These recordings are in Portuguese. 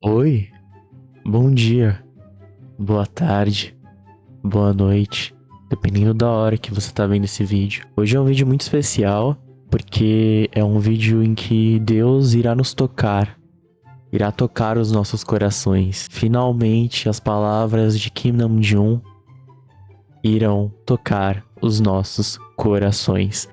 Oi, bom dia, boa tarde, boa noite, dependendo da hora que você tá vendo esse vídeo. Hoje é um vídeo muito especial, porque é um vídeo em que Deus irá nos tocar, irá tocar os nossos corações. Finalmente, as palavras de Kim Namjoon irão tocar os nossos corações.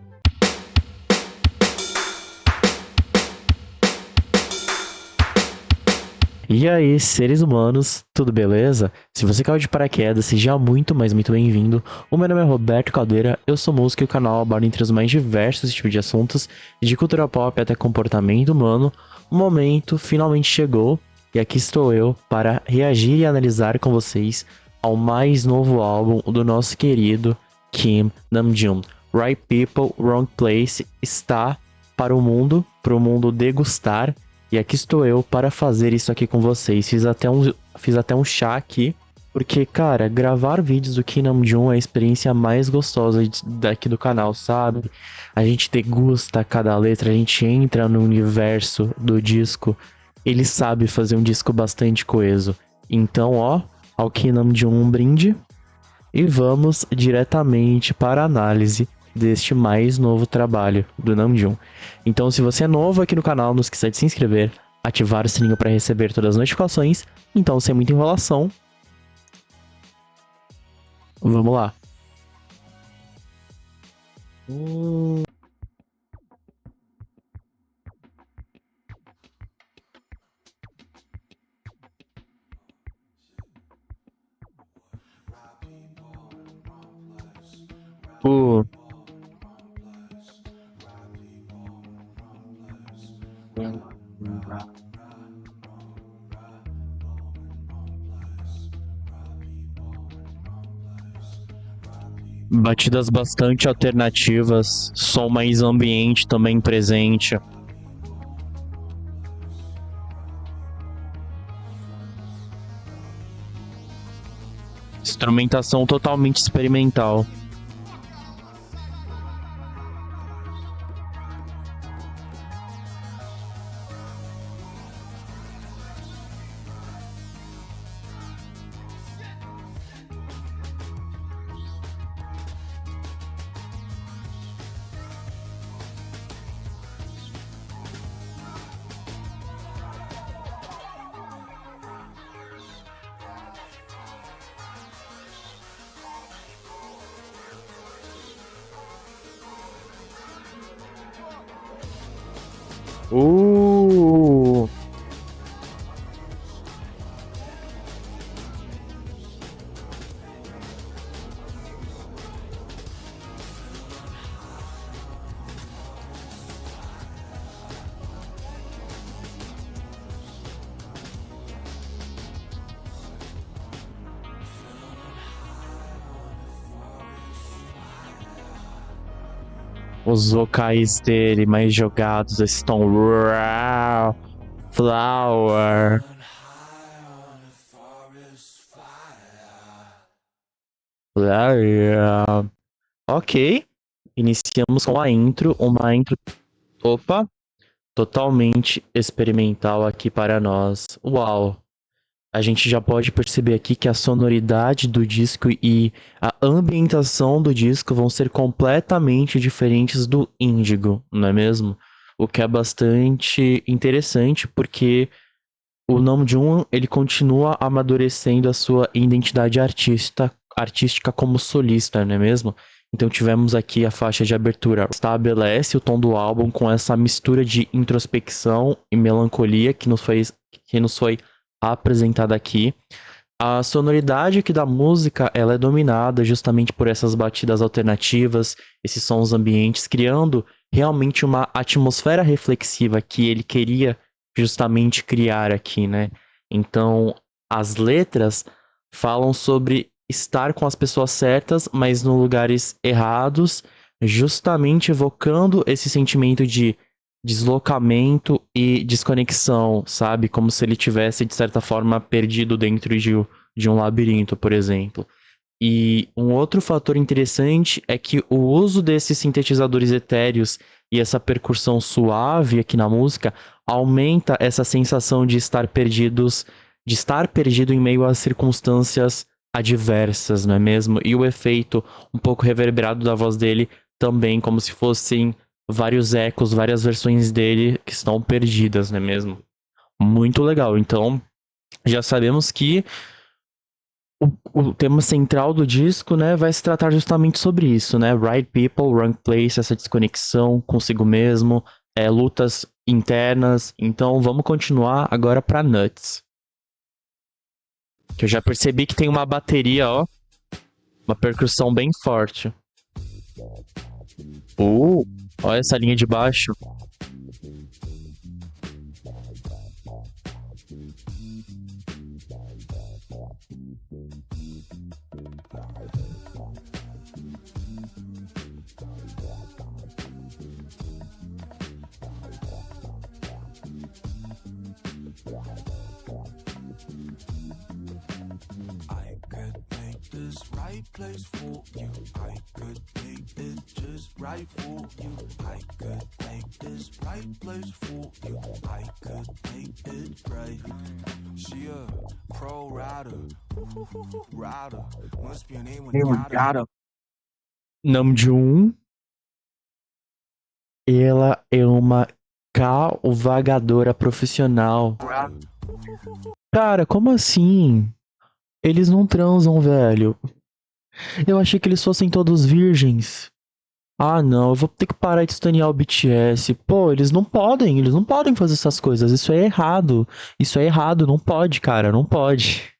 E aí, seres humanos, tudo beleza? Se você caiu de paraquedas, seja muito, mas muito bem-vindo. O meu nome é Roberto Caldeira, eu sou músico e o canal aborda entre os mais diversos tipos de assuntos, de cultura pop até comportamento humano. O momento finalmente chegou e aqui estou eu para reagir e analisar com vocês ao mais novo álbum do nosso querido Kim Namjoon. Right People, Wrong Place está para o mundo degustar. E aqui estou eu para fazer isso aqui com vocês. Fiz até um chá aqui. Porque, cara, gravar vídeos do Kim Namjoon é a experiência mais gostosa daqui do canal, sabe? A gente degusta cada letra, a gente entra no universo do disco. Ele sabe fazer um disco bastante coeso. Então, ó, ao Kim Namjoon um brinde. E vamos diretamente para a análise deste mais novo trabalho do Namjoon. Então, se você é novo aqui no canal, não esqueça de se inscrever, ativar o sininho para receber todas as notificações. Então, sem muita enrolação, vamos lá. O batidas bastante alternativas, som mais ambiente também presente. Instrumentação totalmente experimental. Uh! Os vocais dele mais jogados estão raw, flower. Flower. Ok, iniciamos com a intro, uma intro, opa, totalmente experimental aqui para nós. Uau! A gente já pode perceber aqui que a sonoridade do disco e a ambientação do disco vão ser completamente diferentes do Índigo, não é mesmo? O que é bastante interessante, porque o Namjoon, ele continua amadurecendo a sua identidade artística como solista, não é mesmo? Então tivemos aqui a faixa de abertura, estabelece o tom do álbum com essa mistura de introspecção e melancolia que nos foi apresentada aqui. A sonoridade aqui da música, ela é dominada justamente por essas batidas alternativas, esses sons ambientes, criando realmente uma atmosfera reflexiva que ele queria justamente criar aqui, né? Então, as letras falam sobre estar com as pessoas certas, mas nos lugares errados, justamente evocando esse sentimento de deslocamento e desconexão, sabe? Como se ele tivesse, de certa forma, perdido dentro de um labirinto, por exemplo. E um outro fator interessante é que o uso desses sintetizadores etéreos e essa percussão suave aqui na música aumenta essa sensação de estar perdido em meio às circunstâncias adversas, não é mesmo? E o efeito um pouco reverberado da voz dele também, como se fossem vários ecos, várias versões dele que estão perdidas, não é mesmo? Muito legal. Então, já sabemos que o tema central do disco, né, vai se tratar justamente sobre isso, né? Right people, wrong place, essa desconexão consigo mesmo, lutas internas. Então, vamos continuar agora pra Nuts. Que eu já percebi que tem uma bateria, ó, uma percussão bem forte. Olha essa linha de baixo. right place for you. I could make it just right for you. I could make this right place for you. I could make it right. She a pro rider. Rider. Must be a name when you got her. Namjoon. Ela é uma cavalgadora profissional. Cara, como assim? Eles não transam, velho. Eu achei que eles fossem todos virgens. Ah, não, eu vou ter que parar de estanear o BTS. Pô, eles não podem fazer essas coisas. Isso é errado. Isso é errado, não pode, cara, não pode.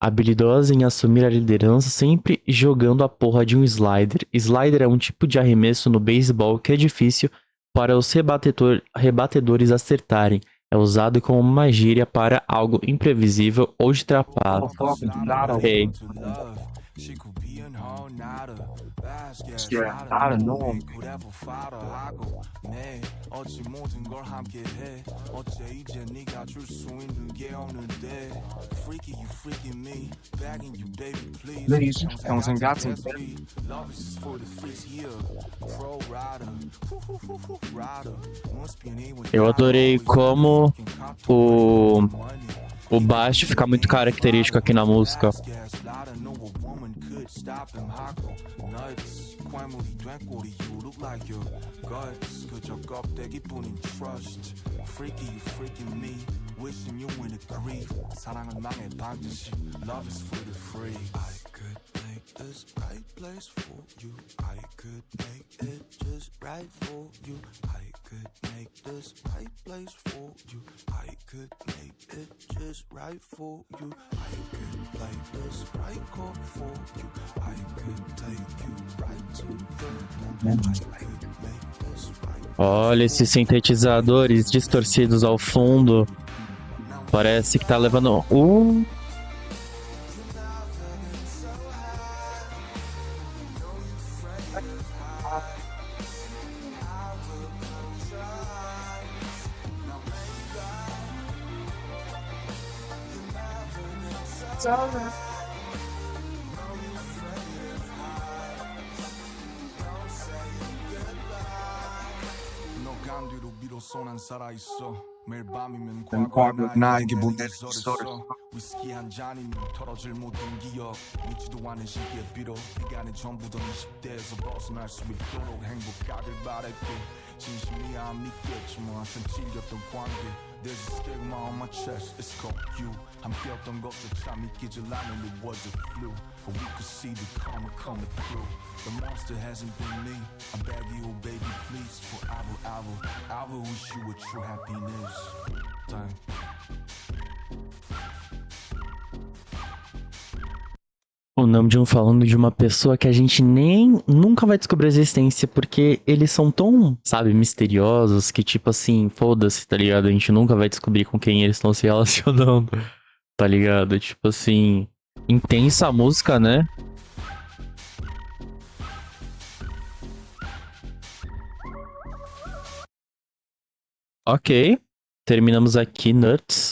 Habilidosa em assumir a liderança, sempre jogando a porra de um slider. Slider é um tipo de arremesso no beisebol que é difícil para os rebatedores acertarem. É usado como uma gíria para algo imprevisível ou de trapaço. Hey. Eu adorei como o baixo fica muito característico aqui na música. This right place for you. I could make it just right for you. I could make this right place for you. I could make it just right for you. I could play this right chord for you. I could take you right to the moon. I could make this right. Olha esses sintetizadores distorcidos ao fundo. Parece que tá levando 매일 밤이면 과거 나에게 보낼 수 있어. 위스키 한 잔이면 털어질 모든 기억 믿지도 않은 시기에 비록 시간이 전부 다 20대에서 벗어날 수 있도록 행복하길 바랄게 진심이야 안 믿겠지만 한참 찔렸던 관계 There's a stigma on my chest, it's called you 함께였던 것조차 믿기질 않은 it was a flu But we could see the karma coming through The monster hasn't been me I beg you, baby, please Forever, I will wish you a true happiness Dang. O Namjoon falando de uma pessoa que a gente nunca vai descobrir a existência, porque eles são tão, sabe, misteriosos, que tipo assim, foda-se, tá ligado? A gente nunca vai descobrir com quem eles estão se relacionando, tá ligado? Tipo assim, intensa a música, né? Ok. terminamos aqui, Nuts.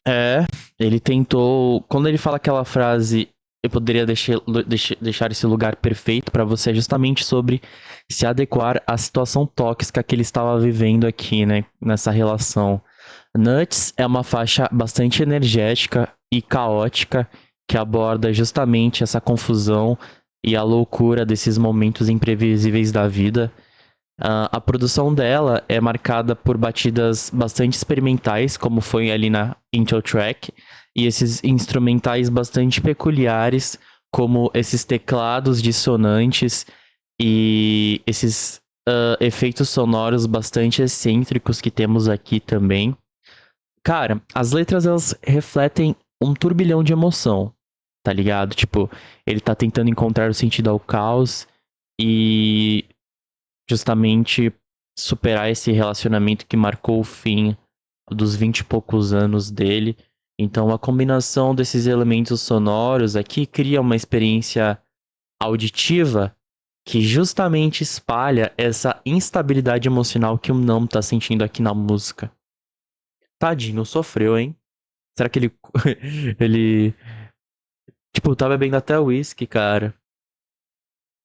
Ele tentou. Quando ele fala aquela frase, eu poderia deixar esse lugar perfeito pra você, é justamente sobre se adequar à situação tóxica que ele estava vivendo aqui, né? Nessa relação. Nuts é uma faixa bastante energética e caótica que aborda justamente essa confusão e a loucura desses momentos imprevisíveis da vida. A produção dela é marcada por batidas bastante experimentais, como foi ali na intro track, e esses instrumentais bastante peculiares, como esses teclados dissonantes e esses efeitos sonoros bastante excêntricos que temos aqui também. Cara, as letras elas refletem um turbilhão de emoção, tá ligado? Tipo, ele tá tentando encontrar o sentido ao caos e justamente superar esse relacionamento que marcou o fim dos 20 e poucos anos dele. Então, a combinação desses elementos sonoros aqui cria uma experiência auditiva que justamente espalha essa instabilidade emocional que o Nam tá sentindo aqui na música. Tadinho, sofreu, hein? Será que ele. ele. Tipo, tá bebendo até uísque, cara.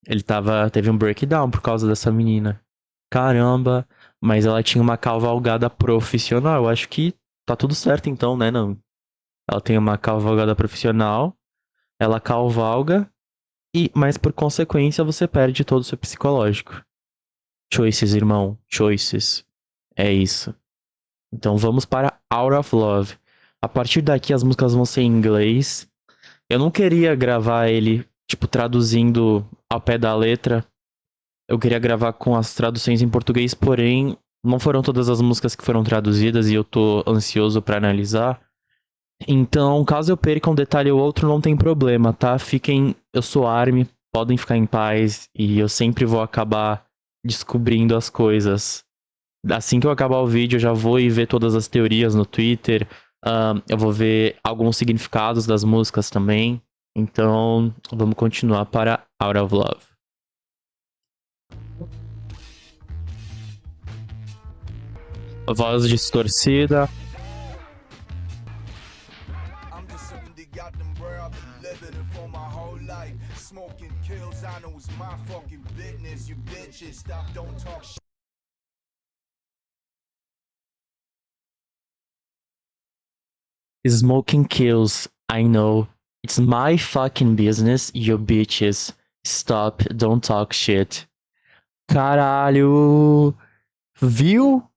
Ele teve um breakdown por causa dessa menina. Caramba, mas ela tinha uma cavalgada profissional. Eu acho que tá tudo certo então, né, não? Ela tem uma cavalgada profissional, ela cavalga, mas por consequência você perde todo o seu psicológico. Choices, irmão. Choices. É isso. Então vamos para Out of Love. A partir daqui as músicas vão ser em inglês. Eu não queria gravar ele, tipo, traduzindo ao pé da letra. Eu queria gravar com as traduções em português, porém, não foram todas as músicas que foram traduzidas e eu tô ansioso pra analisar. Então, caso eu perca um detalhe ou outro, não tem problema, tá? Eu sou Army, podem ficar em paz e eu sempre vou acabar descobrindo as coisas. Assim que eu acabar o vídeo, eu já vou ir ver todas as teorias no Twitter. Eu vou ver alguns significados das músicas também. Então, vamos continuar para Out of Love. Voz distorcida. Smoking kills, I know. It's my fucking business, you bitches. Stop, don't talk shit. Caralho! Viu?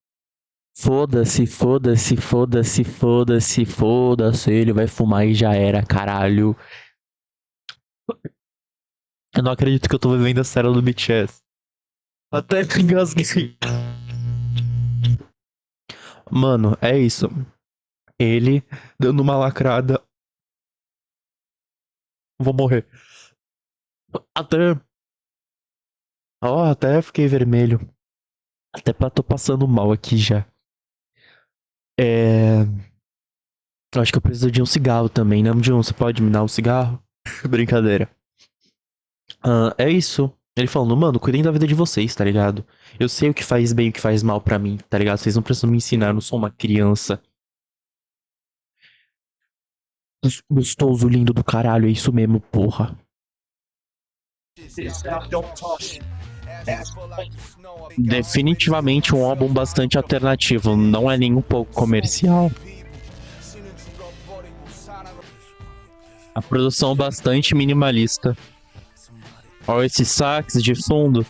Foda-se, foda-se, foda-se, foda-se, foda-se. Ele vai fumar e já era, caralho. Eu não acredito que eu tô vivendo a série do BTS. Até engasguei. Mano, é isso. Ele dando uma lacrada. Vou morrer. Até fiquei vermelho. Até tô passando mal aqui já. Eu acho que eu preciso de um cigarro também, né? John, você pode me dar um cigarro? Brincadeira. É isso. Ele falando, mano, cuidem da vida de vocês, tá ligado? Eu sei o que faz bem e o que faz mal pra mim, tá ligado? Vocês não precisam me ensinar, eu não sou uma criança. Gostoso, lindo do caralho, é isso mesmo, porra. Definitivamente um álbum bastante alternativo, não é nem um pouco comercial. A produção bastante minimalista. Olha esse sax de fundo.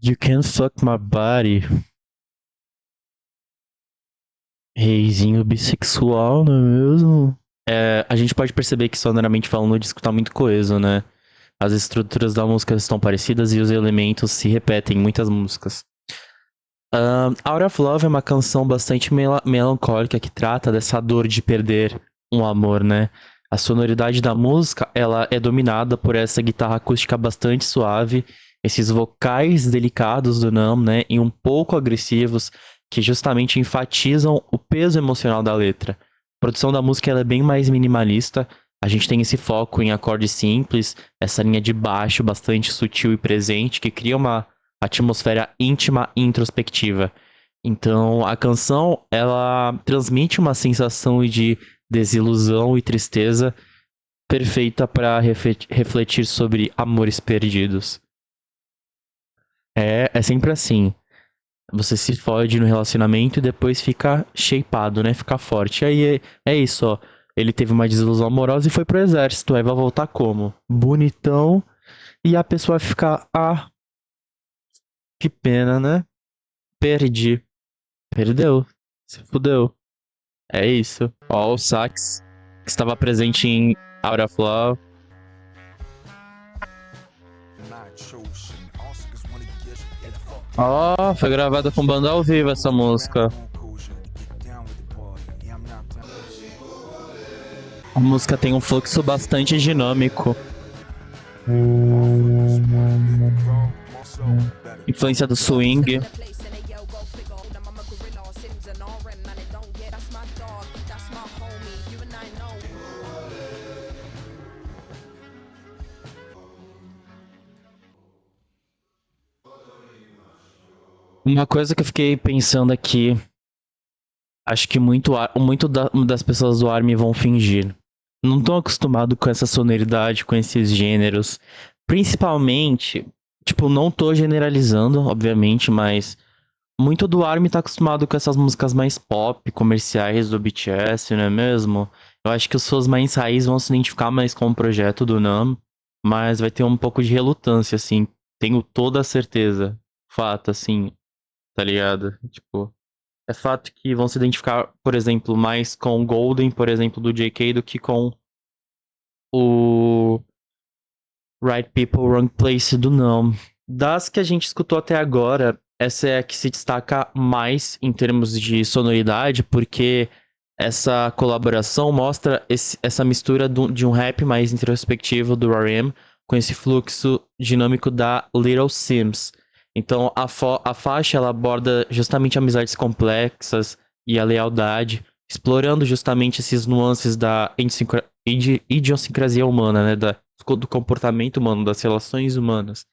You can't fuck my body. Reizinho bissexual, não é mesmo? A gente pode perceber que sonoramente falando o disco tá muito coeso, né? As estruturas da música estão parecidas e os elementos se repetem em muitas músicas. Out of Love é uma canção bastante melancólica que trata dessa dor de perder um amor, né? A sonoridade da música, ela é dominada por essa guitarra acústica bastante suave esses vocais delicados do Nam, né, e um pouco agressivos, que justamente enfatizam o peso emocional da letra. A produção da música ela é bem mais minimalista, a gente tem esse foco em acordes simples, essa linha de baixo bastante sutil e presente, que cria uma atmosfera íntima e introspectiva. Então, a canção, ela transmite uma sensação de desilusão e tristeza perfeita para refletir sobre amores perdidos. É sempre assim. Você se fode no relacionamento e depois fica shapeado, né? Fica forte. Aí é isso, ó. Ele teve uma desilusão amorosa e foi pro exército. Aí vai voltar como? Bonitão. E a pessoa vai ficar, ah, que pena, né? Perdi. Perdeu. Se fudeu. É isso. Ó, o sax que estava presente em Out of Love. Ó, foi gravada com banda ao vivo essa música. A música tem um fluxo bastante dinâmico. Influência do swing. Uma coisa que eu fiquei pensando aqui, acho que muito das pessoas do ARMY vão fingir. Não estão acostumados com essa sonoridade, com esses gêneros. Principalmente, tipo, não tô generalizando, obviamente, mas muito do ARMY tá acostumado com essas músicas mais pop, comerciais do BTS, não é mesmo? Eu acho que os fãs mais raiz vão se identificar mais com o projeto do Nam, mas vai ter um pouco de relutância, assim. Tenho toda a certeza. Fato, assim, tá ligado? Tipo, é fato que vão se identificar, por exemplo, mais com o Golden, por exemplo, do JK, do que com o Right People, Wrong Place do Não. Das que a gente escutou até agora, essa é a que se destaca mais em termos de sonoridade, porque essa colaboração mostra essa mistura de um rap mais introspectivo do R.E.M. com esse fluxo dinâmico da Little Sims. Então, a faixa ela aborda justamente amizades complexas e a lealdade, explorando justamente esses nuances da idiosincrasia humana, né? Do comportamento humano, das relações humanas.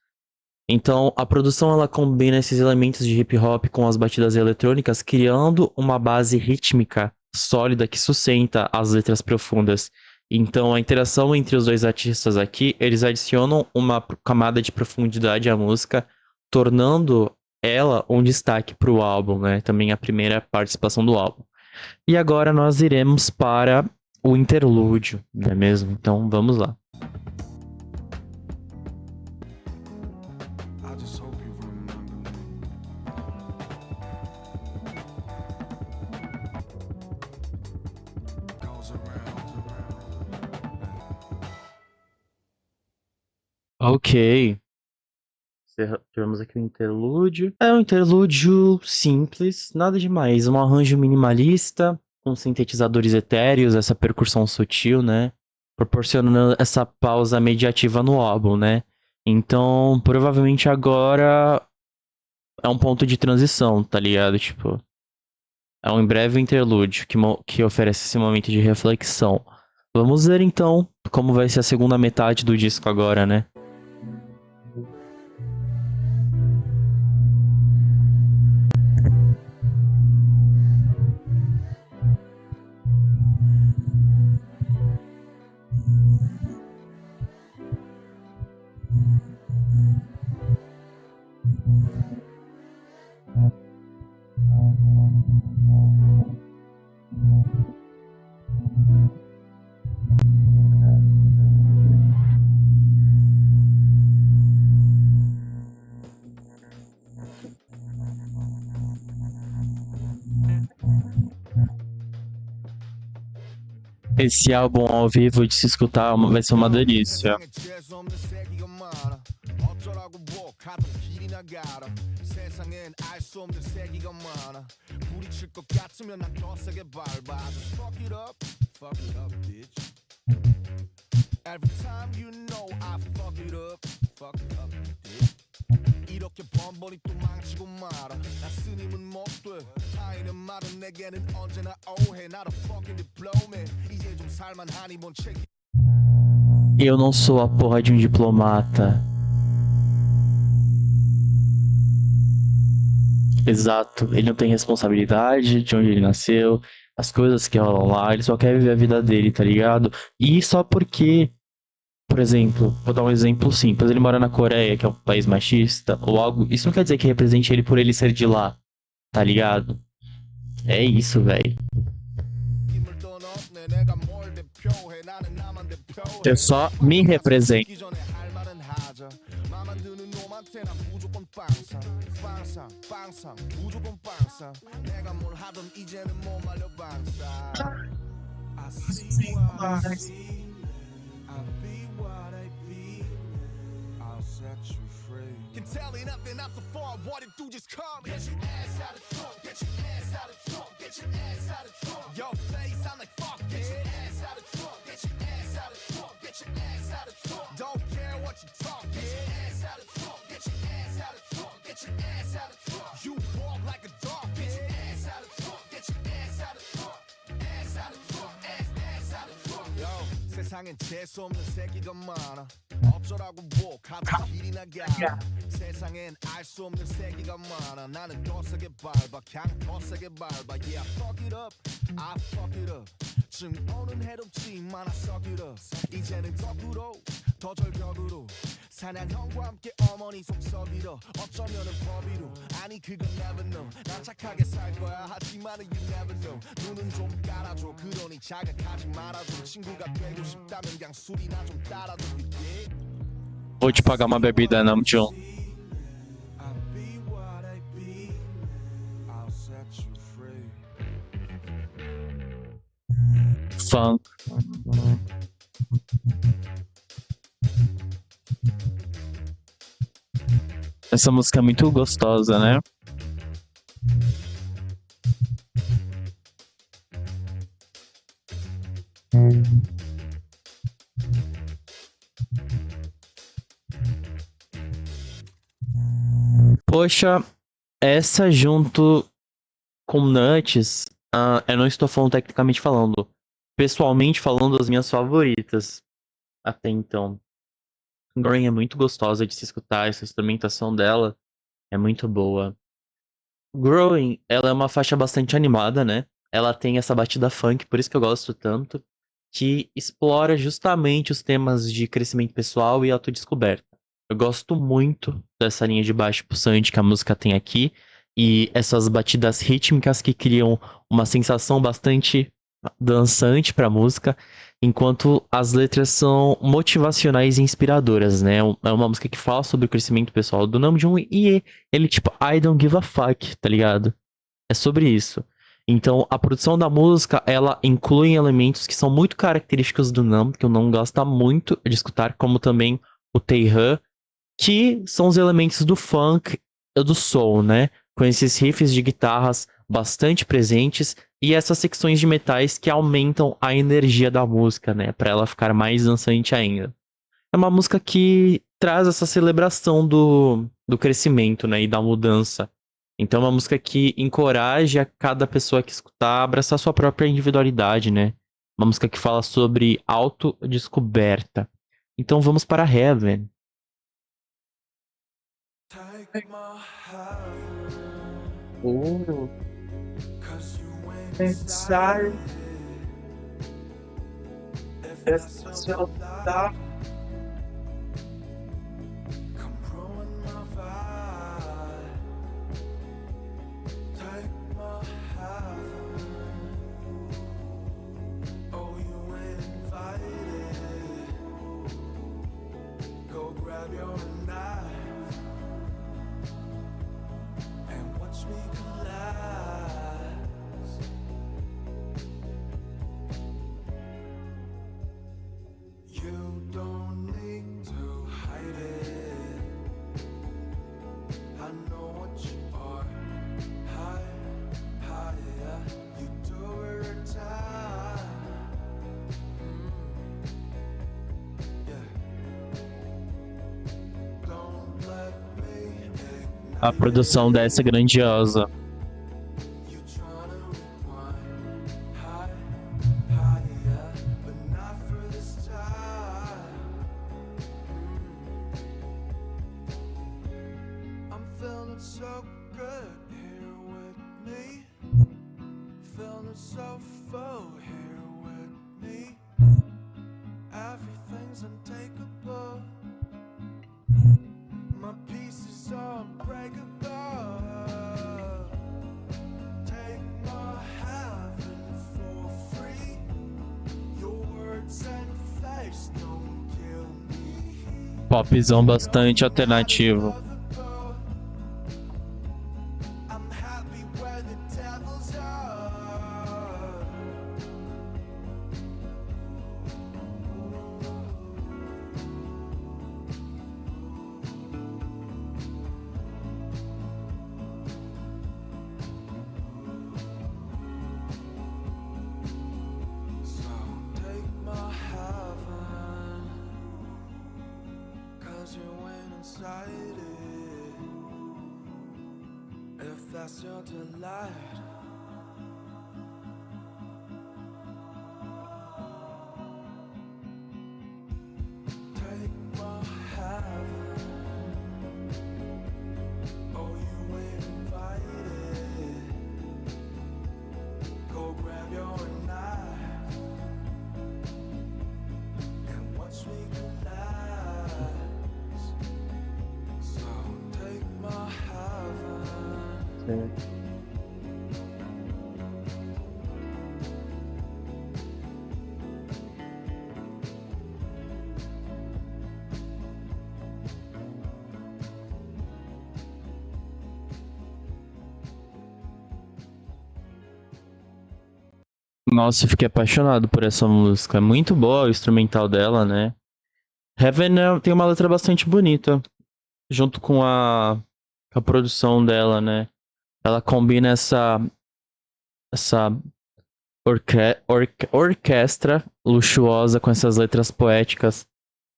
Então, a produção ela combina esses elementos de hip hop com as batidas eletrônicas, criando uma base rítmica sólida que sustenta as letras profundas. Então, a interação entre os dois artistas aqui, eles adicionam uma camada de profundidade à música, tornando ela um destaque para o álbum, né? Também a primeira participação do álbum. E agora nós iremos para o interlúdio, não é mesmo? Então, vamos lá. Ok. Tivemos aqui o interlúdio. É um interlúdio simples, nada demais. Um arranjo minimalista, com sintetizadores etéreos, essa percussão sutil, né? Proporcionando essa pausa mediativa no álbum, né? Então, provavelmente agora é um ponto de transição, tá ligado? Tipo, é um breve interlúdio que oferece esse momento de reflexão. Vamos ver então como vai ser a segunda metade do disco agora, né? Esse álbum ao vivo de se escutar vai ser uma delícia. 이렇게 번번이 또 망치고 말아 나 스님은 못돼 타인의 말은 내게는 언제나 오해 나도 fucking diploma 이제 좀 살만하니 뭔 책임 Eu não sou a porra de um diplomata. Exato, ele não tem responsabilidade de onde ele nasceu, as coisas que rolam lá, ele só quer viver a vida dele, tá ligado? E só porque, por exemplo, vou dar um exemplo simples, ele mora na Coreia, que é um país machista, ou algo, isso não quer dizer que represente ele por ele ser de lá, tá ligado? É isso, velho. 힘을 떠넘네 내가 뭘 대표해 나는 나만 대표해 Eu só me represento. 죽기 전에 할 말은 하자 맘만 드는 놈한테 난 무조건 빵상 빵상 빵상 무조건 빵상 내가 뭘 하든 이제는 못 말려 빵상 I see what I see I be what I be I'll set you free Can tell me nothing I'm so far what it do just come Get your ass out of trunk Get your ass out of trunk Get your ass out of trunk Your face I'm like fuck Get your ass out of trunk Get your ass out of trunk Get your ass out of trunk Don't care what you talk Get your ass out of trunk Get your ass out of trunk Get your ass out of trunk You walk like a dog Get your ass out of trunk Get your ass out of trunk Ass out of trunk Ass out of trunk Yo 세상엔 재수 없는 새끼가 많아 어쩌라고 뭐 가도 길이나 가 세상엔 알 수 없는 새끼가 많아 나는 더 세게 밟아 그냥 더 세게 밟아 Yeah I fuck it up I fuck it up 지금 오는 해롭지만 I suck it up 이제는 거꾸로 더 절벽으로 사냥형과 함께 어머니 속썩이러 어쩌면은 법이로 아니 그건 never know 난 착하게 살 거야 하지만은 you never know 눈은 좀 깔아줘 그러니 자극하지 말아줘 친구가 되고 싶다면 그냥 술이나 좀 따라줘 yeah. Vou te pagar uma bebida, Namjoon. I be what I be I'll set you free Funk. Essa música é muito gostosa, né? Poxa, essa junto com Nuts, eu não estou falando tecnicamente falando. Pessoalmente falando, as minhas favoritas até então. Growing é muito gostosa de se escutar, essa instrumentação dela é muito boa. Growing, ela é uma faixa bastante animada, né? Ela tem essa batida funk, por isso que eu gosto tanto, que explora justamente os temas de crescimento pessoal e autodescoberta. Eu gosto muito dessa linha de baixo pulsante que a música tem aqui, e essas batidas rítmicas que criam uma sensação bastante dançante pra música, enquanto as letras são motivacionais e inspiradoras, né? É uma música que fala sobre o crescimento pessoal do Namjoon e ele, tipo, I don't give a fuck, tá ligado? É sobre isso. Então, a produção da música, ela inclui elementos que são muito característicos do Nam, que eu não gosto muito de escutar, como também o Taehan, que são os elementos do funk e do soul, né? Com esses riffs de guitarras bastante presentes e essas secções de metais que aumentam a energia da música, né? Pra ela ficar mais dançante ainda. É uma música que traz essa celebração do crescimento, né? E da mudança. Então é uma música que encoraja cada pessoa que escutar a abraçar sua própria individualidade, né? Uma música que fala sobre autodescoberta. Então vamos para Heaven. Take my hand, Oh, 'cause you ain't inside. If that's your thought, come ruin my vibe. Take my hand. Oh, you ain't invited. Go grab your knife and watch me collapse. You don't a produção dessa grandiosa. Popzão bastante alternativo. If that's your delight, take my heaven. Oh, you ain't invited. Go grab your knife and watch me collapse. So take my heaven. Nossa, eu fiquei apaixonado por essa música. É muito boa o instrumental dela, né? Heaven tem uma letra bastante bonita, junto com a produção dela, né? Ela combina essa orquestra luxuosa com essas letras poéticas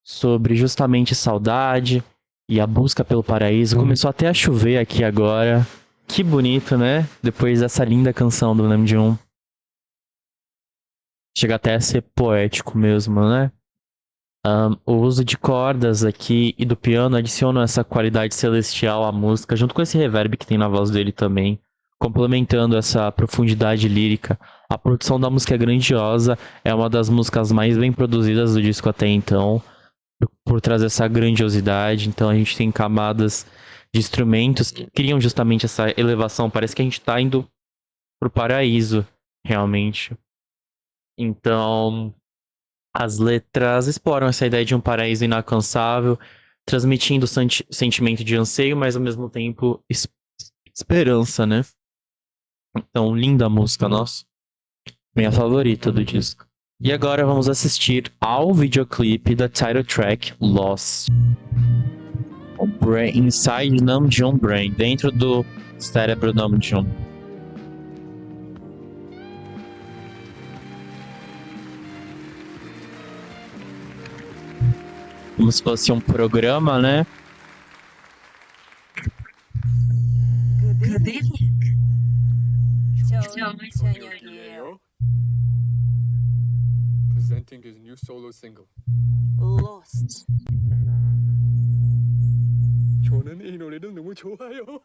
sobre justamente saudade e a busca pelo paraíso. Começou até a chover aqui agora. Que bonito, né? Depois dessa linda canção do Namjoon. Chega até a ser poético mesmo, né? O uso de cordas aqui e do piano adicionam essa qualidade celestial à música, junto com esse reverb que tem na voz dele também, complementando essa profundidade lírica. A produção da música é grandiosa, é uma das músicas mais bem produzidas do disco até então, por trazer essa grandiosidade. Então a gente tem camadas de instrumentos que criam justamente essa elevação. Parece que a gente tá indo pro paraíso, realmente. Então, as letras exploram essa ideia de um paraíso inalcançável, transmitindo sentimento de anseio, mas ao mesmo tempo esperança, né? Então, linda música, nossa. Minha favorita do disco. E agora vamos assistir ao videoclipe da title track Lost. Inside Namjoon Brain, dentro do cérebro Namjoon. Como se fosse um programa, né? Good evening. 저녁이에요. Presenting his new solo single. Lost. 저는 이 노래를 너무 좋아요.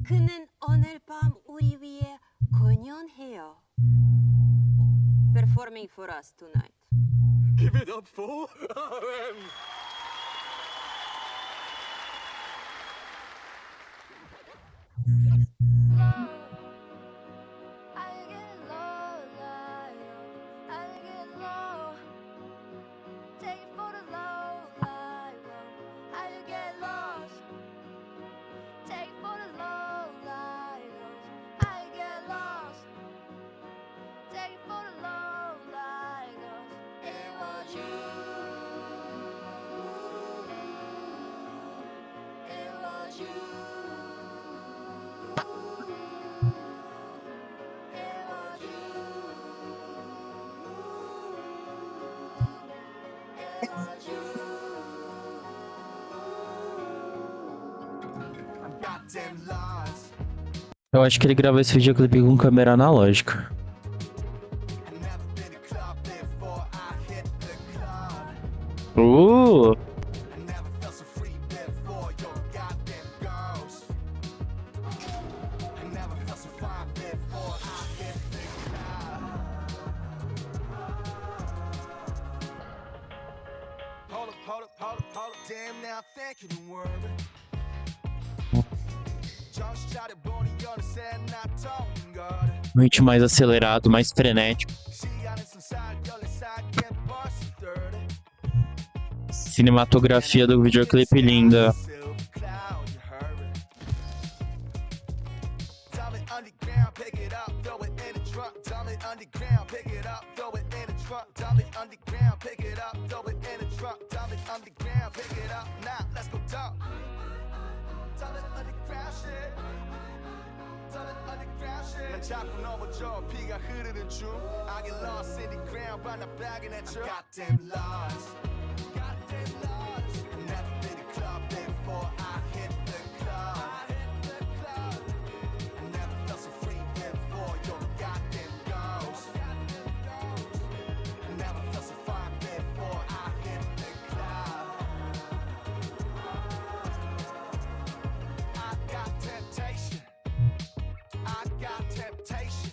그는 오늘 밤 우리 위해 공연해요. Performing for us tonight. Give it up for RM. goddamn lost. Eu acho que ele gravou esse videoclipe com câmera analógica. I never been to club before I hit the club. I never felt so free before your goddamn girls. I never felt so fine before I hit the club. Hold up. Damn, now thank you, word. Just shot a bony on the sand, not talking God. Um ritmo mais acelerado, mais frenético. She got it inside, your side get busted dirty. Cinematografia do videoclipe linda. Silver cloud, you heard it. Dump it underground, pick it up, throw it in the trunk. Dump it underground, pick it up, throw it in the trunk. Dump it underground, pick it up, throw it in the trunk. Dump it underground, pick it up. Now let's go dump. Dump it underground shit. Dump it underground shit. 난 자꾸 넘어져 피가 흐르는 중. I get lost in the ground, but I'm bagging at you. Goddamn lost. Goddamn lost. I've never been to club before I hit the club. I never felt so free before your goddamn girls. I never felt so fine before I hit the club. I got temptation. I got temptation.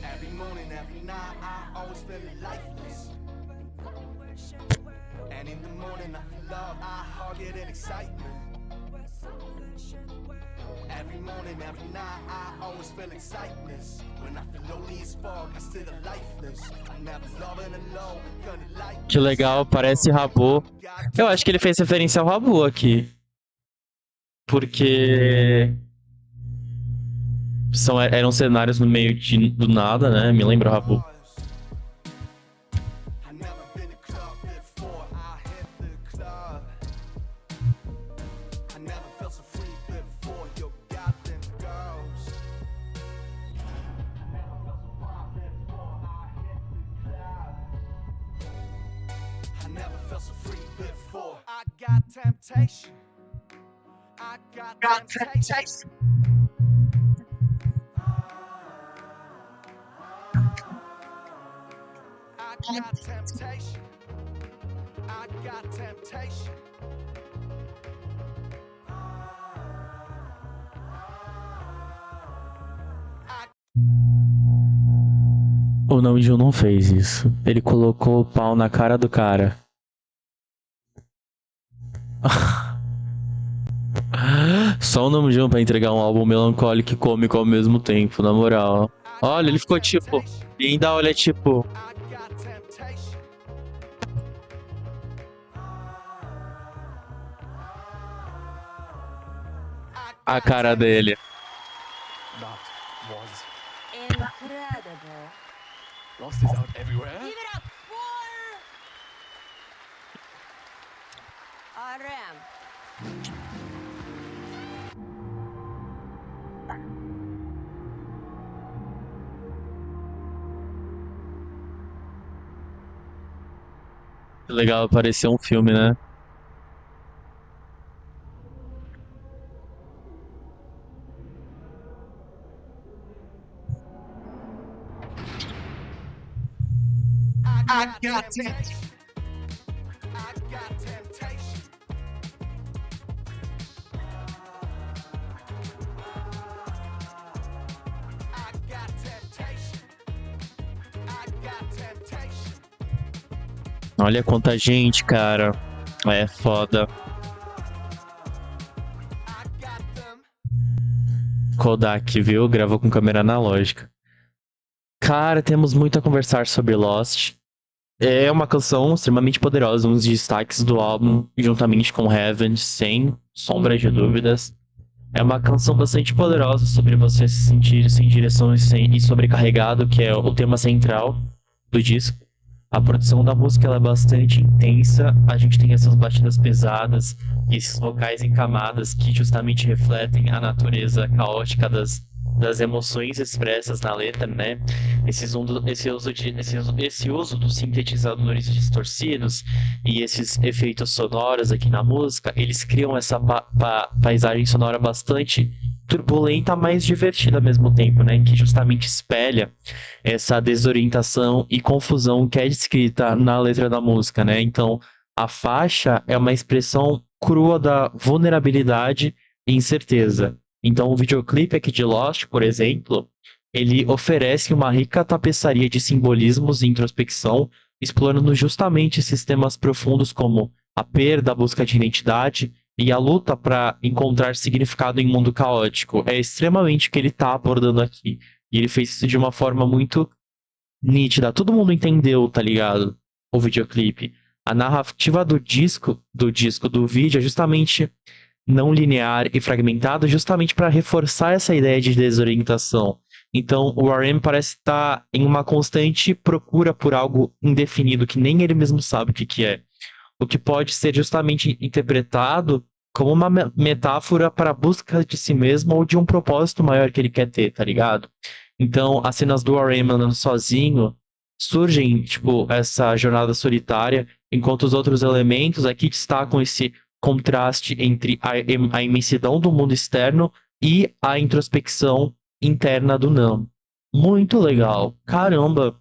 Every morning, every night, I always feel lifeless. And in the morning, I feel love, I hug it in excitement. Every morning, every night, I always feel excitement. When I feel lonely as fuck, I still lifeless. I'm never loving alone, gonna like. Que legal, parece Rabu. Eu acho que ele fez referência ao Rabu aqui. Porque eram cenários no meio do nada, né? Me lembra o Rabu. I never been to club before I hit the club. I never felt so free before your goddamn girls. I never felt so fine before I hit the club. I never felt so free before. I got temptation. I got temptation. I got temptation. I got temptation. O Namjoon não fez isso. Ele colocou o pau na cara do cara. Só o Namjoon pra entregar um álbum melancólico e cômico ao mesmo tempo, na moral. Olha, ele ficou tipo... E ainda olha tipo... I got temptation. A cara dele. That was Incredible. lost is out everywhere. Give it up for RM. Legal, parecia um filme, né? I got temptation. I got temptation. I got temptation. I got temptation. Olha quanta gente, cara. É foda. I got them. Kodak, viu? Gravou com câmera analógica. Cara, temos muito a conversar sobre Lost. É uma canção extremamente poderosa, um dos destaques do álbum, juntamente com Heaven, sem sombra de dúvidas. É uma canção bastante poderosa sobre você se sentir sem direção e sobrecarregado, que é o tema central do disco. A produção da música ela é bastante intensa, a gente tem essas batidas pesadas e esses vocais em camadas que justamente refletem a natureza caótica das emoções expressas na letra, né? Esse uso dos sintetizadores distorcidos e esses efeitos sonoros aqui na música, eles criam essa paisagem sonora bastante turbulenta, mas divertida ao mesmo tempo, né? Que justamente espelha essa desorientação e confusão que é descrita na letra da música, né? Então, a faixa é uma expressão crua da vulnerabilidade e incerteza. Então, o videoclipe aqui de Lost, por exemplo, ele oferece uma rica tapeçaria de simbolismos e introspecção, explorando justamente esses temas profundos como a perda, a busca de identidade e a luta para encontrar significado em um mundo caótico. É extremamente o que ele está abordando aqui. E ele fez isso de uma forma muito nítida. Todo mundo entendeu, tá ligado? O videoclipe. A narrativa do vídeo é justamente não linear e fragmentado, justamente para reforçar essa ideia de desorientação. Então, o RM parece estar em uma constante procura por algo indefinido, que nem ele mesmo sabe o que é. O que pode ser justamente interpretado como uma metáfora para a busca de si mesmo ou de um propósito maior que ele quer ter, tá ligado? Então, as cenas do RM andando sozinho surgem, tipo, essa jornada solitária, enquanto os outros elementos aqui destacam esse contraste entre a imensidão do mundo externo e a introspecção interna do Nam. Muito legal. Caramba!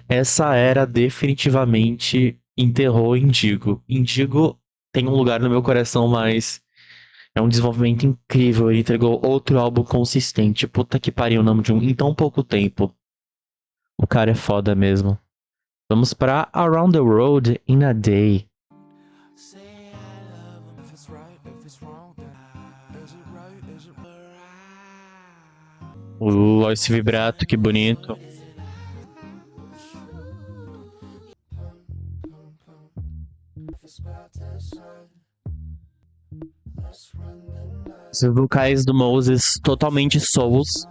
Essa era definitivamente enterrou Indigo. Indigo tem um lugar no meu coração, mas é um desenvolvimento incrível. Ele entregou outro álbum consistente. Puta que pariu, Namjoon, em tão pouco tempo. O cara é foda mesmo. Vamos pra Around the World in a Day. Esse vibrato, que bonito. Os vocais do Moses totalmente souls.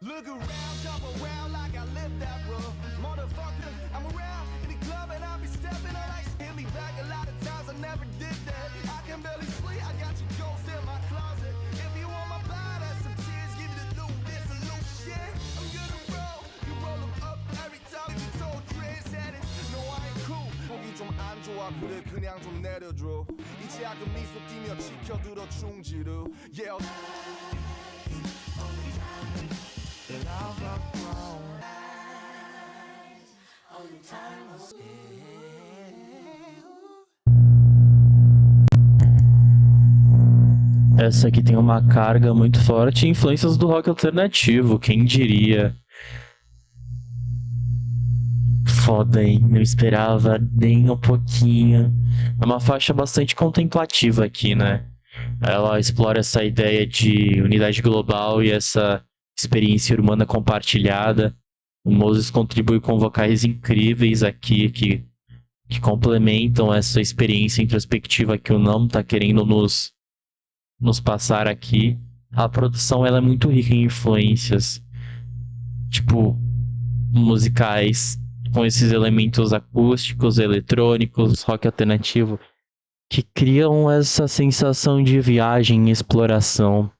Look around, jump around like I live that rough. Motherfucker, I'm around in the club and I be stepping on like hit me back a lot of times. I never did that. I can barely sleep. I got your ghost in my closet. If you want my blood, that's some tears. Give me the loot. This a loot shit. I'm gonna roll. You roll them up every time. You told Dre's that it. No, I ain't cool. 보기 좀 안 좋아. 그래 그냥 좀 내려줘. 이제 약간 미소 띄며 지켜들어 충지로. Yeah. Essa aqui tem uma carga muito forte e influências do rock alternativo, quem diria? Foda, hein? Não esperava nem um pouquinho. É uma faixa bastante contemplativa aqui, né? Ela explora essa ideia de unidade global e essa experiência humana compartilhada. O Moses contribui com vocais incríveis aqui que complementam essa experiência introspectiva que o Nam tá querendo nos passar aqui. A produção ela é muito rica em influências, tipo, musicais, com esses elementos acústicos, eletrônicos, rock alternativo, que criam essa sensação de viagem e exploração.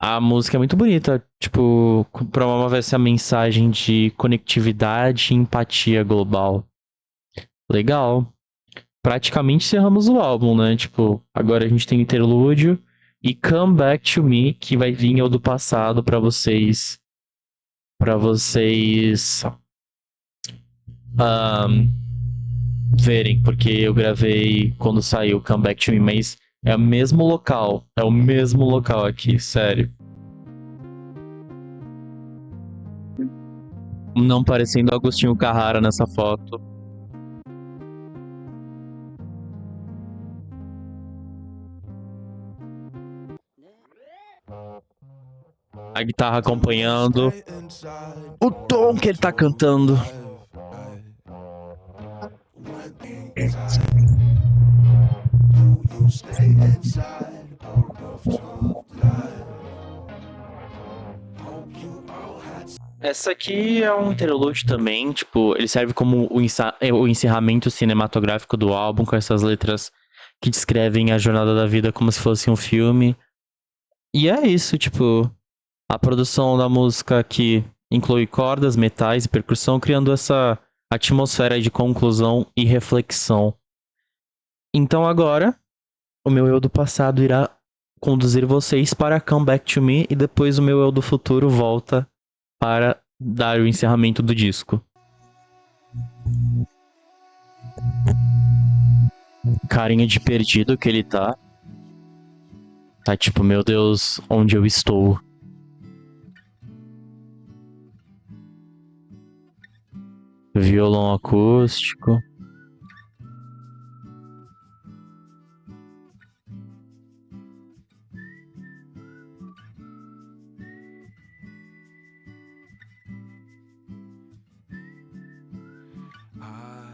A música é muito bonita, tipo, promove essa mensagem de conectividade e empatia global. Legal. Praticamente encerramos o álbum, né? Tipo, agora a gente tem interlúdio e Come Back to Me, que vai vir ao do passado pra vocês verem, porque eu gravei quando saiu Come Back to Me, mas é o mesmo local aqui, sério. Não parecendo Agostinho Carrara nessa foto. A guitarra acompanhando o tom que ele tá cantando. inside a rooftop life. Hope you all had Essa aqui é um interlude também, tipo, ele serve como o encerramento cinematográfico do álbum, com essas letras que descrevem a jornada da vida como se fosse um filme. E é isso, tipo, a produção da música aqui inclui cordas, metais e percussão, criando essa atmosfera de conclusão e reflexão. Então agora, o meu eu do passado irá conduzir vocês para Come Back to Me e depois o meu eu do futuro volta para dar o encerramento do disco. Carinha de perdido que ele tá. Tá tipo, meu Deus, onde eu estou? Violão acústico. I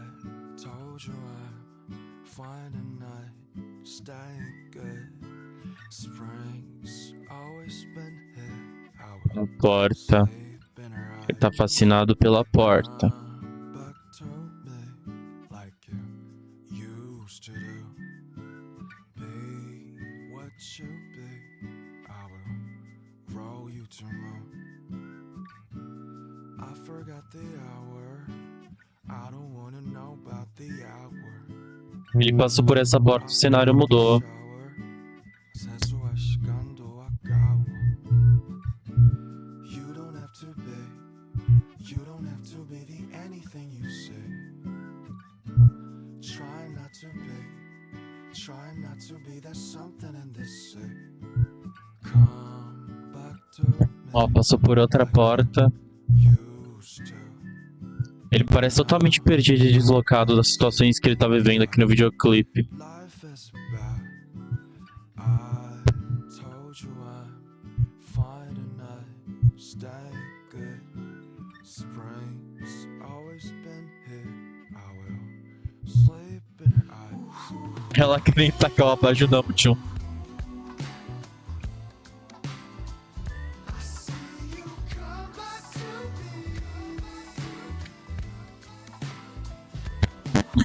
told you I'm fine tonight, staying good. Spring's always been here. I A will porta. sleep in her Ele tá fascinado pela porta. back to me like you used to do. Be what you be. I will roll you to moon. I forgot the hour. I don't wanna know about the hour. Ele passou por essa porta, o cenário mudou. 세수와 시간도 아까워. You don't have to be the anything you say. Try not to be that something in this say. Come back to me. Ó, passou por outra porta. Used to. Ele parece totalmente perdido e deslocado das situações que ele tá vivendo aqui no videoclipe. Life is bad. I told you I'm fine tonight, stay good. Spring's always been here. I will sleep in her eyes. Ela que nem tacar o abajudão pro tio.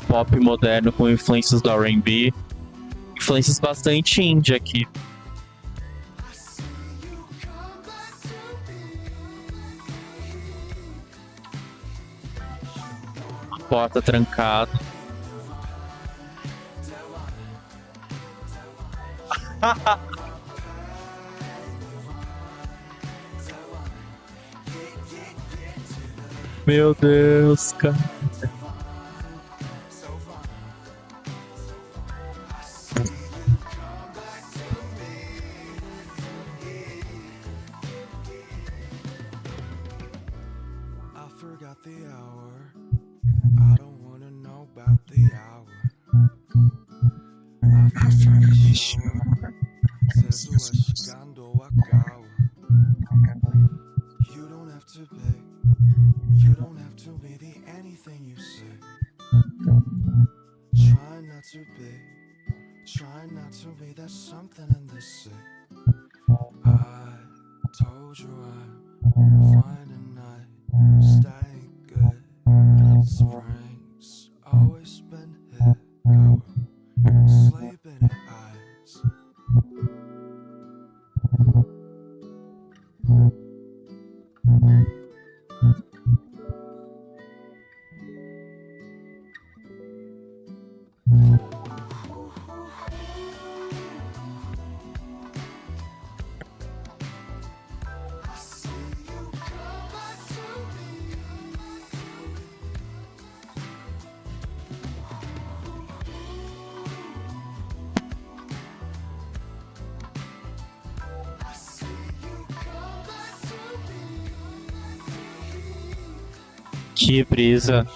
Pop moderno com influências do R&B, influências bastante indie aqui. A porta trancada. Meu Deus, cara. I forgot the hour. I don't wanna know about the hour. I forgot the shower. 세수와 시간도 아까워. You don't have to be the anything you say. Try not to be that something in this say. I told you I'm fine tonight, staying good. Spring's always been here. I will sleep in her eyes. Que brisa.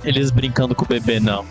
Eles brincando com o bebê, não.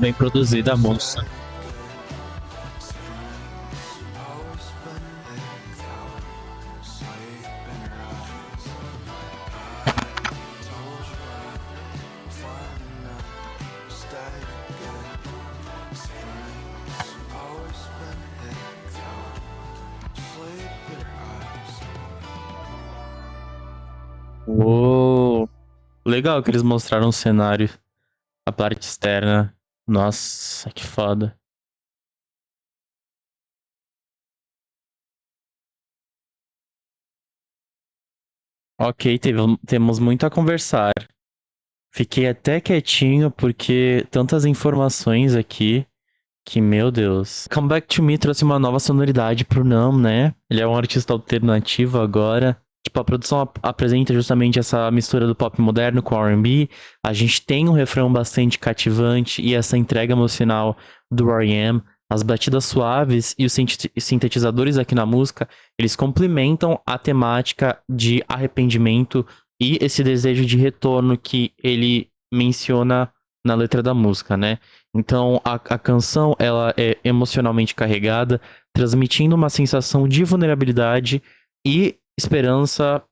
Bem produzida a moça. Uou! Legal que eles mostraram o cenário, a parte externa. Nossa, que foda. Ok, temos muito a conversar. Fiquei até quietinho porque tantas informações aqui que, meu Deus. Come Back to Me trouxe uma nova sonoridade pro Nam, né? Ele é um artista alternativo agora. Tipo, a produção apresenta justamente essa mistura do pop moderno com R&B. A gente tem um refrão bastante cativante e essa entrega emocional do R.E.M. As batidas suaves e os sintetizadores aqui na música, eles complementam a temática de arrependimento e esse desejo de retorno que ele menciona na letra da música, né? Então, a canção, ela é emocionalmente carregada, transmitindo uma sensação de vulnerabilidade e esperança,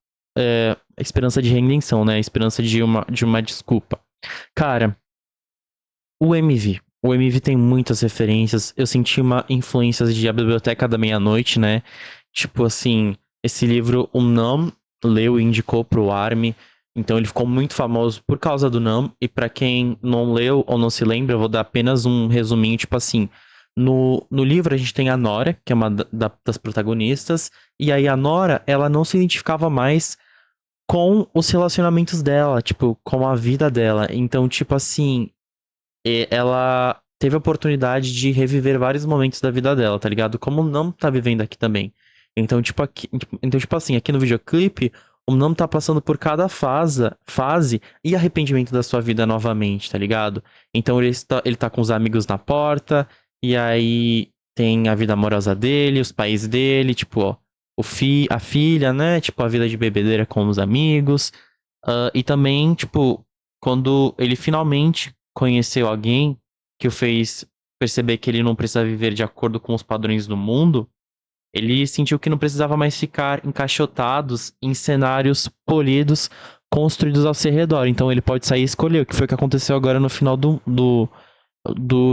esperança de redenção, né? Esperança de uma desculpa. Cara, o MV. O MV tem muitas referências. Eu senti uma influência de A Biblioteca da Meia-Noite, né? Tipo assim, esse livro o Nam leu e indicou pro Army. Então ele ficou muito famoso por causa do Nam. E pra quem não leu ou não se lembra, eu vou dar apenas um resuminho, tipo assim. No livro a gente tem a Nora, que é uma das protagonistas. E aí a Nora, ela não se identificava mais com os relacionamentos dela, tipo, com a vida dela. Então, tipo assim, ela teve a oportunidade de reviver vários momentos da vida dela, tá ligado? Como não tá vivendo aqui também. Então, tipo assim, aqui no videoclipe, o Nam tá passando por cada fase e arrependimento da sua vida novamente, tá ligado? Então ele tá com os amigos na porta, e aí tem a vida amorosa dele, os pais dele, tipo, ó, a filha, né? Tipo, a vida de bebedeira com os amigos. E também, tipo, quando ele finalmente conheceu alguém que o fez perceber que ele não precisa viver de acordo com os padrões do mundo, ele sentiu que não precisava mais ficar encaixotados em cenários polidos construídos ao seu redor. Então ele pode sair e escolher, o que foi o que aconteceu agora no final do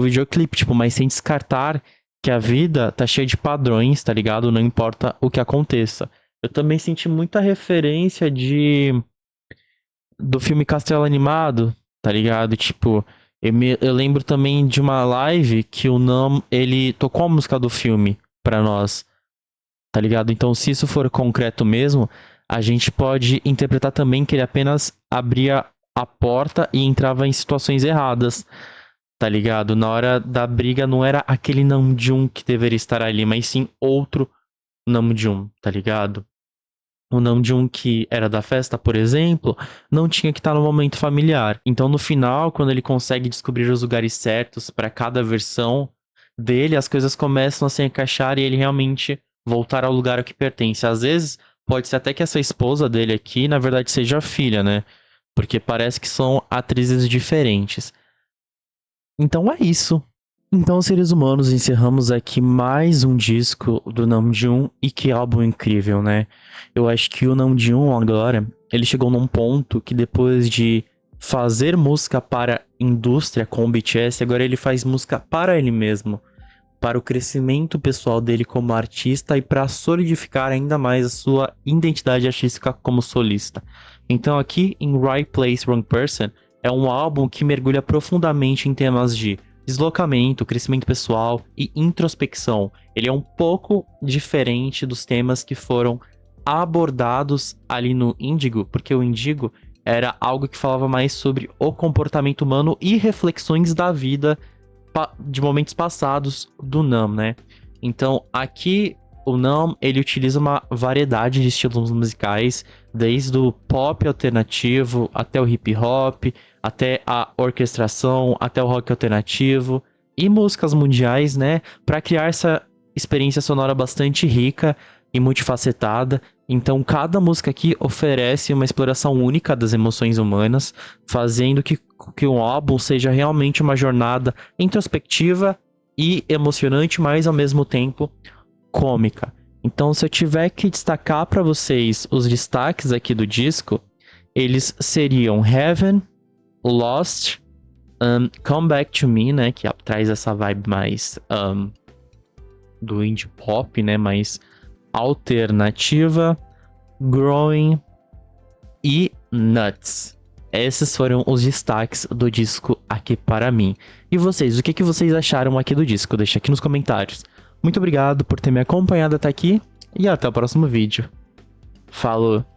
videoclipe, tipo, mas sem descartar que a vida tá cheia de padrões, tá ligado? Não importa o que aconteça. Eu também senti muita referência do filme Castelo Animado, tá ligado? Tipo, eu lembro também de uma live que o Nam, ele tocou a música do filme pra nós, tá ligado? Então, se isso for concreto mesmo, a gente pode interpretar também que ele apenas abria a porta e entrava em situações erradas, tá ligado? Na hora da briga não era aquele Namjoon que deveria estar ali, mas sim outro Namjoon, tá ligado? O Namjoon que era da festa, por exemplo, não tinha que estar no momento familiar. Então, no final, quando ele consegue descobrir os lugares certos para cada versão dele, as coisas começam a se encaixar e ele realmente voltar ao lugar ao que pertence. Às vezes, pode ser até que essa esposa dele aqui, na verdade, seja a filha, né? Porque parece que são atrizes diferentes. Então é isso. Então, seres humanos, encerramos aqui mais um disco do Namjoon e que álbum incrível, né? Eu acho que o Namjoon agora, ele chegou num ponto que depois de fazer música para indústria com o BTS, agora ele faz música para ele mesmo, para o crescimento pessoal dele como artista e para solidificar ainda mais a sua identidade artística como solista. Então aqui em Right Place, Wrong Person é um álbum que mergulha profundamente em temas de deslocamento, crescimento pessoal e introspecção. Ele é um pouco diferente dos temas que foram abordados ali no Índigo, porque o Índigo era algo que falava mais sobre o comportamento humano e reflexões da vida de momentos passados do Nam, né? Então, aqui o Nam, ele utiliza uma variedade de estilos musicais, desde o pop alternativo até o hip hop, até a orquestração, até o rock alternativo e músicas mundiais, né? Para criar essa experiência sonora bastante rica e multifacetada Então, cada música aqui oferece uma exploração única das emoções humanas, fazendo que o álbum seja realmente uma jornada introspectiva e emocionante, mas ao mesmo tempo cômica. Então, se eu tiver que destacar para vocês os destaques aqui do disco, eles seriam Heaven, Lost, Come Back to Me, né, que traz essa vibe mais do indie pop, né, mais alternativa, Growing e Nuts. Esses foram os destaques do disco aqui para mim. E vocês, o que vocês acharam aqui do disco? Deixa aqui nos comentários. Muito obrigado por ter me acompanhado até aqui e até o próximo vídeo. Falou!